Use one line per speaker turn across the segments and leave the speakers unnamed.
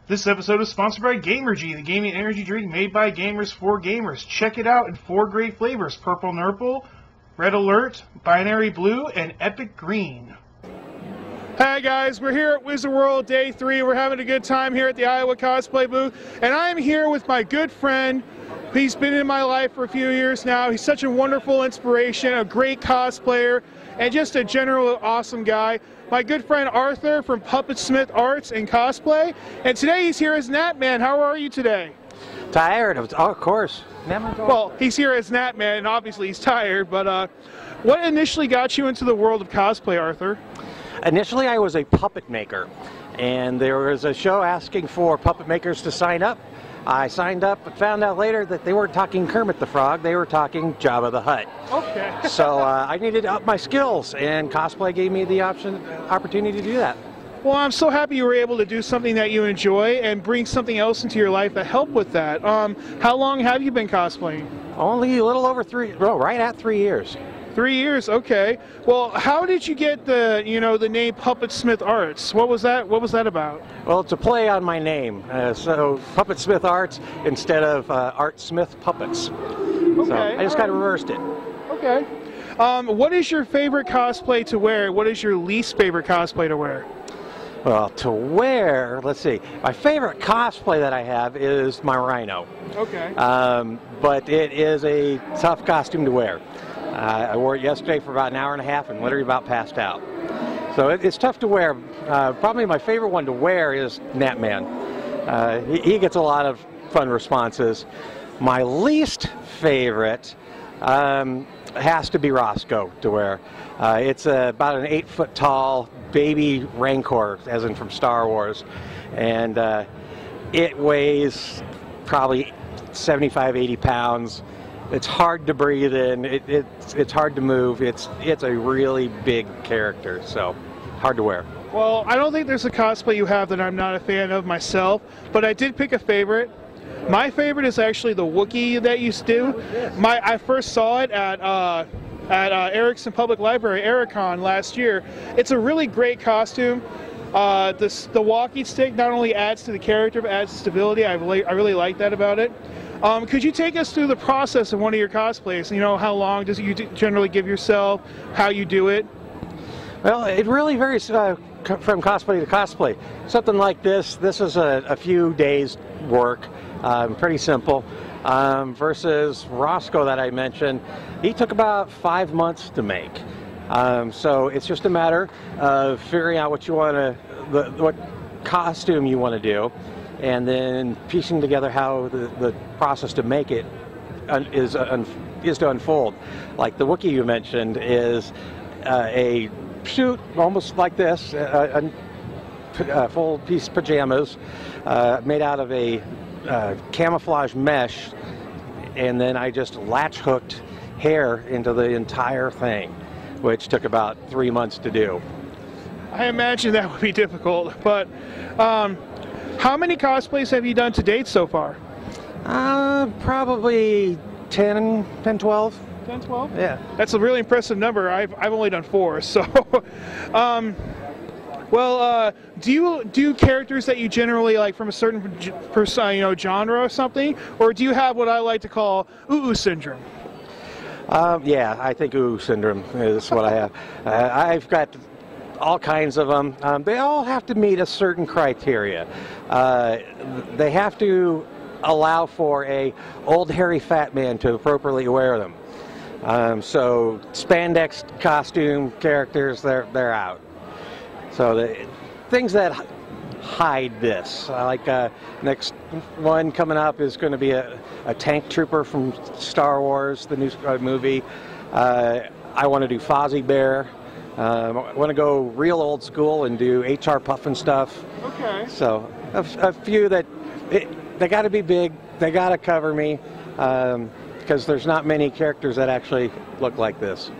This episode is sponsored by Gamergy, the gaming energy drink made by gamers for gamers. Check it out in 4 great flavors: Purple Nurple, Red Alert, Binary Blue, and Epic Green. Hi guys, we're here at Wizard World Day 3. We're having a good time here at the Iowa Cosplay booth, and I'm here with my good friend. He's been in my life for a few years now. He's such a wonderful inspiration, a great cosplayer, and just a general awesome guy. My good friend Arthur from Puppetsmith Arts and Cosplay, and today he's here as Natman. How are you today?
Tired, of course.
Well, he's here as Natman, and obviously he's tired, but what initially got you into the world of cosplay, Arthur?
Initially, I was a puppet maker, and there was a show asking for puppet makers to sign up. I signed up, but found out later that they weren't talking Kermit the Frog, they were talking Jabba the Hutt.
Okay.
So I needed to up my skills, and cosplay gave me the opportunity to do that.
Well, I'm so happy you were able to do something that you enjoy and bring something else into your life that helped with that. How long have you been cosplaying?
Only a little over right at 3 years.
3 years, okay. Well, how did you get the name Puppetsmith Arts? What was that about?
Well, it's a play on my name. So Puppetsmith Arts instead of Art Smith Puppets.
Okay.
So I just kind of reversed it.
Okay. What is your favorite cosplay to wear? What is your least favorite cosplay to wear?
Well, to wear, let's see. My favorite cosplay that I have is my Rhino.
Okay.
But it is a tough costume to wear. I wore it yesterday for about an hour and a half and literally about passed out. So it's tough to wear. Probably my favorite one to wear is Natman. He gets a lot of fun responses. My least favorite has to be Roscoe to wear. It's about an 8-foot tall baby Rancor, as in from Star Wars. And it weighs probably 75, 80 pounds. It's hard to breathe in. It's hard to move. It's a really big character, so hard to wear.
Well, I don't think there's a cosplay you have that I'm not a fan of myself, but I did pick a favorite. My favorite is actually the Wookiee that you do. I first saw it at Erickson Public Library, Ericon, last year. It's a really great costume. The walking stick not only adds to the character, but adds stability. I really like that about it. Could you take us through the process of one of your cosplays? You know, how long does you generally give yourself, how you do it?
Well, it really varies from cosplay to cosplay. Something like this is a few days work, pretty simple, versus Roscoe that I mentioned. He took about 5 months to make. So it's just a matter of figuring out what you want to, what costume you want to do, and then piecing together how the process to make it is to unfold. Like the Wookiee you mentioned is a suit almost like this, a full piece pajamas made out of a camouflage mesh, and then I just latch hooked hair into the entire thing, which took about 3 months to do.
I imagine that would be difficult, but how many cosplays have you done to date so far?
Probably 10, 12.
10, 12?
Yeah.
That's a really impressive number. I've only done 4, so. Do you do characters that you generally like from a certain genre or something, or do you have what I like to call ooh syndrome?
Yeah, I think ooh syndrome is what I have. I've got all kinds of them. They all have to meet a certain criteria. They have to allow for a old hairy fat man to appropriately wear them. So spandex costume characters, they're out. So the things that hide this, like next one coming up is going to be a tank trooper from Star Wars, the new movie. I want to do Fozzie Bear. I want to go real old school and do HR Puffin stuff.
Okay.
So a few that they got to be big. They got to cover me because there's not many characters that actually look like this.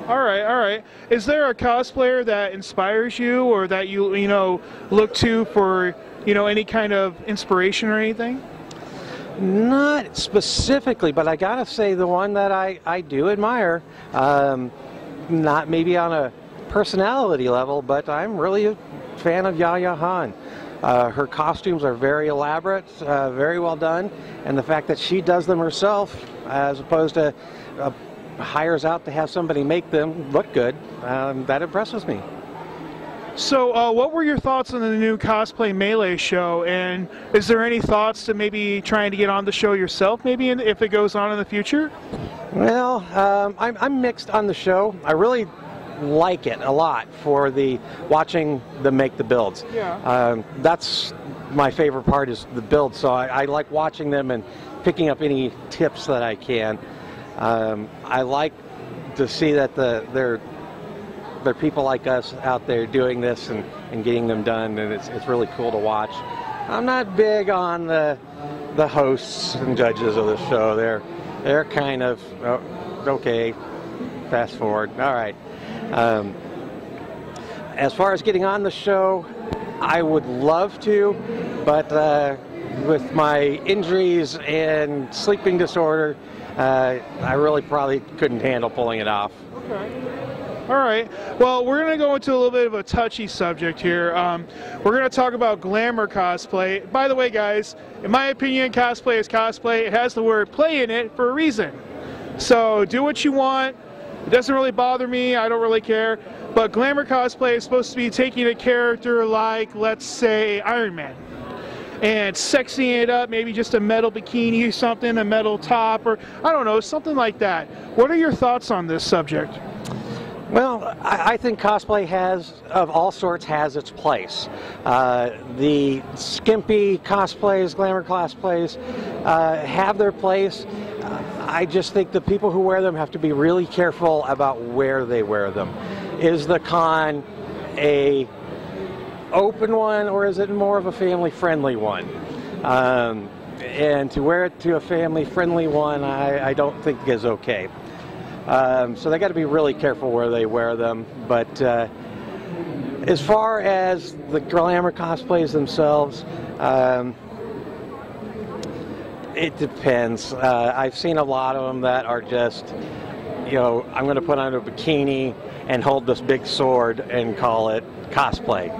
All right, all right. Is there a cosplayer that inspires you, or that you look to for any kind of inspiration or anything?
Not specifically, but I gotta say the one that I do admire. Not maybe on a personality level, but I'm really a fan of Yaya Han. Her costumes are very elaborate, very well done, and the fact that she does them herself as opposed to hires out to have somebody make them look good, that impresses me.
So what were your thoughts on the new Cosplay Melee show, and is there any thoughts to maybe trying to get on the show yourself, maybe if it goes on in the future?
Well, I'm mixed on the show. I really like it a lot for watching them make the builds.
Yeah.
That's my favorite part, is the build, so I like watching them and picking up any tips that I can. I like to see that there are people like us out there doing this and getting them done, and it's really cool to watch. I'm not big on the hosts and judges of the show. They're kind of okay. Fast forward. All right. As far as getting on the show, I would love to, but with my injuries and sleeping disorder, I really probably couldn't handle pulling it off.
Okay. All right. Well, we're going to go into a little bit of a touchy subject here. We're going to talk about Glamor Cosplay. By the way, guys, in my opinion, cosplay is cosplay. It has the word play in it for a reason. So do what you want. It doesn't really bother me. I don't really care. But Glamor Cosplay is supposed to be taking a character like, let's say, Iron Man, and sexying it up, maybe just a metal bikini or something, a metal top, or I don't know, something like that. What are your thoughts on this subject?
Well, I think cosplay of all sorts has its place. The skimpy cosplays, glamour cosplays, have their place. I just think the people who wear them have to be really careful about where they wear them. Is the con a open one, or is it more of a family-friendly one? And to wear it to a family-friendly one, I don't think is okay. So they got to be really careful where they wear them. But as far as the glamour cosplays themselves, it depends. I've seen a lot of them that are just, you know, I'm going to put on a bikini and hold this big sword and call it cosplay.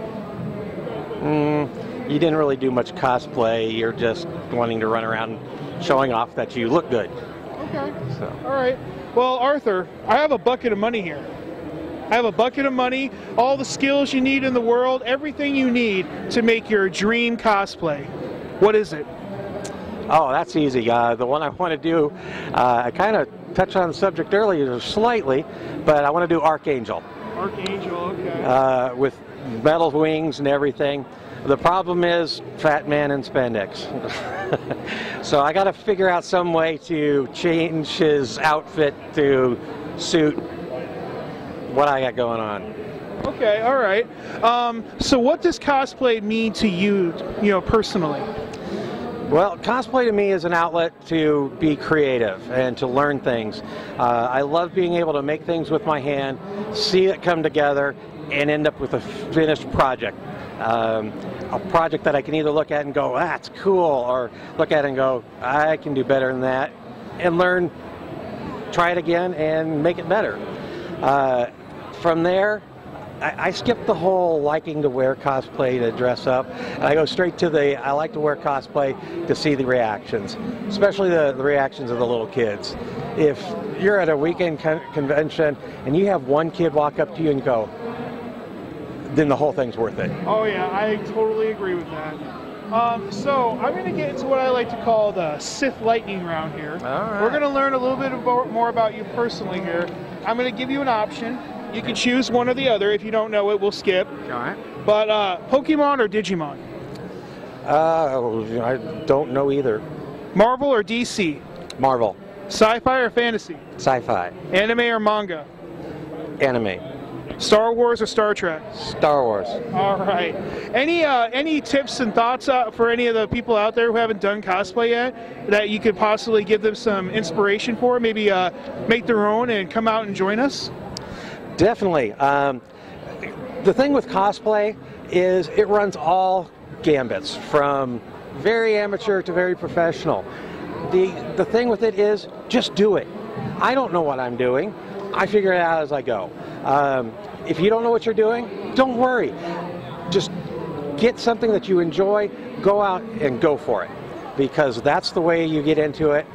You didn't really do much cosplay. You're just wanting to run around showing off that you look good.
Okay. So. All right. Well, Arthur, I have a bucket of money here. I have a bucket of money, all the skills you need in the world, everything you need to make your dream cosplay. What is it?
Oh, that's easy. The one I want to do, I kind of touched on the subject earlier slightly, but I want to do Archangel.
Archangel, okay.
With metal wings and everything. The problem is fat man in spandex. So I got to figure out some way to change his outfit to suit what I got going on.
Okay, all right. So what does cosplay mean to you, personally?
Well, cosplay to me is an outlet to be creative and to learn things. I love being able to make things with my hand, see it come together, and end up with a finished project. A project that I can either look at and go, that's cool, or look at it and go, I can do better than that, and learn, try it again, and make it better. From there, I skip the whole liking to wear cosplay to dress up, and I go straight to I like to wear cosplay to see the reactions, especially the reactions of the little kids. If you're at a weekend convention and you have one kid walk up to you and go, then the whole thing's worth it.
Oh yeah, I totally agree with that. So I'm going to get into what I like to call the Sith lightning round here. All right. We're going to learn a little bit more about you personally here. I'm going to give you an option. You can choose one or the other. If you don't know it, we'll skip.
All right.
But Pokemon or Digimon?
I don't know either.
Marvel or DC?
Marvel.
Sci-fi or fantasy?
Sci-fi.
Anime or manga?
Anime.
Star Wars or Star Trek?
Star Wars.
All right. Any tips and thoughts for any of the people out there who haven't done cosplay yet that you could possibly give them some inspiration for? Maybe make their own and come out and join us?
Definitely. The thing with cosplay is it runs all gambits, from very amateur to very professional. The thing with it is just do it. I don't know what I'm doing. I figure it out as I go. If you don't know what you're doing, don't worry. Just get something that you enjoy, go out and go for it, because that's the way you get into it.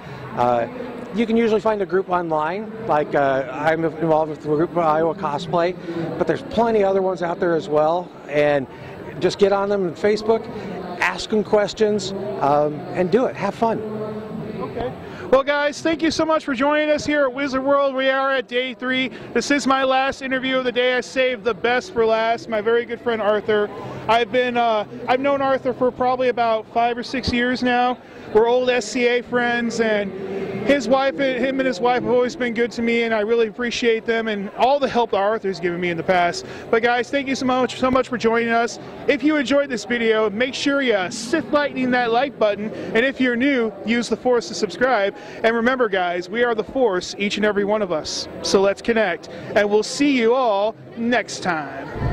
You can usually find a group online, like I'm involved with the group Glamor Cosplay, but there's plenty other ones out there as well, and just get on them on Facebook, ask them questions, and do it. Have fun.
Okay. Well, guys, thank you so much for joining us here at Wizard World. We are at day 3. This is my last interview of the day. I saved the best for last. My very good friend Arthur. I've known Arthur for probably about 5 or 6 years now. We're old SCA friends, and him and his wife have always been good to me, and I really appreciate them and all the help that Arthur's given me in the past. But guys, thank you so much for joining us. If you enjoyed this video, make sure you Sith lightning that like button, and if you're new, use the Force to subscribe. And remember, guys, we are the Force, each and every one of us. So let's connect, and we'll see you all next time.